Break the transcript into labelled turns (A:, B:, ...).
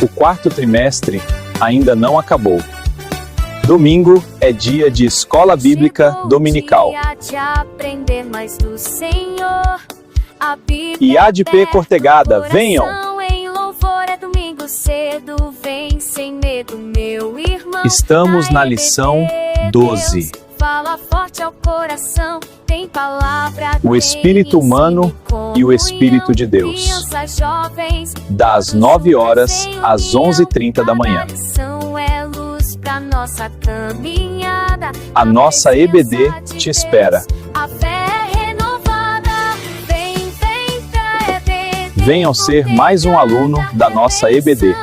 A: O quarto trimestre ainda não acabou. Domingo é dia de escola bíblica dominical. IADP Cortegada, venham! Estamos na lição 12. O espírito humano e o espírito de Deus. Das 9 horas às 11h30 da manhã. A nossa EBD te espera. Venham ser mais um aluno da nossa EBD.